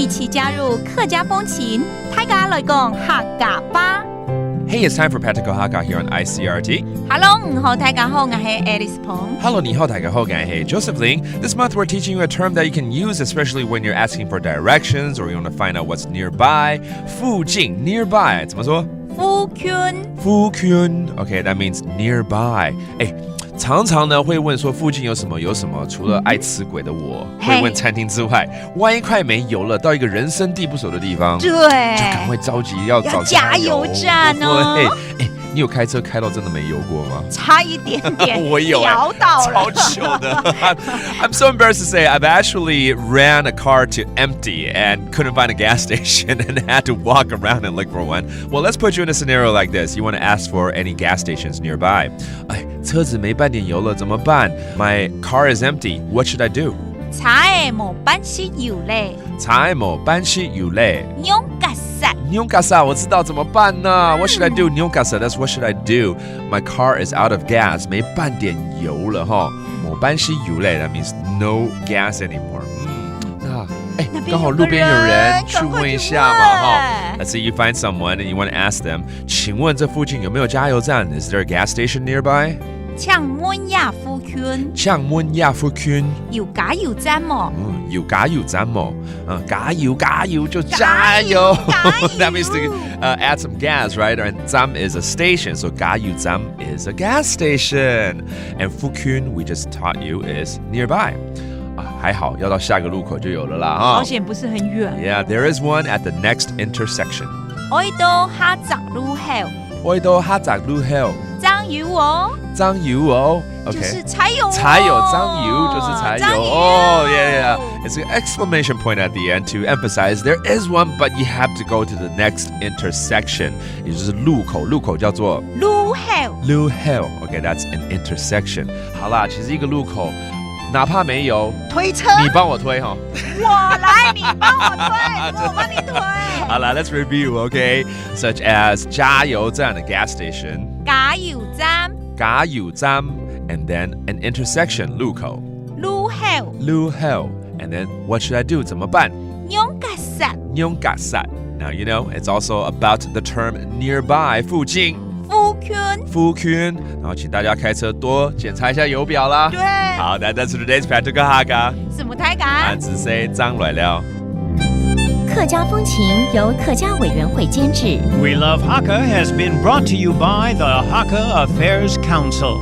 一起加入客家风情，大家来讲客家吧。Hey, it's time for Practical Hakka here on Icrt. Hello， 你好，大家好，我是 Alice Peng. Hello, 你好，大家好，我是 Joseph Ling. This month we're teaching you a term that you can use, especially when you're asking for directions or you want to find out what's nearby. 附近 nearby 怎么说？附近。附近 Okay, that means nearby. 常常呢会问说附近有什么，除了爱吃鬼的我会问餐厅之外，万一快没油了，到一个人生地不熟的地方，对，就赶快着急要找加油站哦。对，你有开车开到真的没油过吗？差一点点，我有，聊到了，超糗的。I'm so embarrassed to say I've actually ran a car to empty and couldn't find a gas station and had to walk around and look for one. Well, let's put you in a scenario like this. You want to ask for any gas stations nearby. 车子没半点油了怎么办？ My car is empty. What should I do? 菜冇办事油嘞，菜冇办事油嘞。用夹塞。用夹塞我知道怎么办呢？ What should I do? 用夹塞 That's what should I do? My car is out of gas. 没半点油了哈。冇办事油嘞 That means no gas anymore. 那刚好路边有人，去问一下嘛哈。Let's say you find someone and you want to ask them. 请问这附近有没有加油站？ Is there a gas station nearby? 请问呀附近。请问呀附近有加油站冇？有加油站冇？加油就加油。That means to add some gas, right? And 站 is a station, so 加油站 is a gas station. And 附近 we just taught you is nearby. 还好要到下个路口就有了啦哈。好险不是很远。Yeah, there is one at the next intersection. 我到下闸路口。我到下闸路口。张油哦。张油哦。Okay. 就是柴油哦。柴油，张油就是柴油。Oh, yeah. It's an exclamation point at the end to emphasize there is one, but you have to go to the next intersection. 也就是路口，路口叫做路口。路口 Okay, that's an intersection. 好啦，其实一个路口。哪怕没油，推车，你帮我推哈。我来，你帮我推，我帮你推。好了 ，Let's review, okay? Such as 加油站 a gas station, 加油站 and then an intersection 路口 路口 and then what should I do 怎么办？用夹塞 Now you know it's also about the term nearby 附近。附近，然后请大家开车多检查一下油表啦。对，好，that's today's Practical Hakka。什么太感？俺只say张来了。客家风情由客家委员会监制。 We Love Hakka has been brought to you by the Hakka Affairs Council.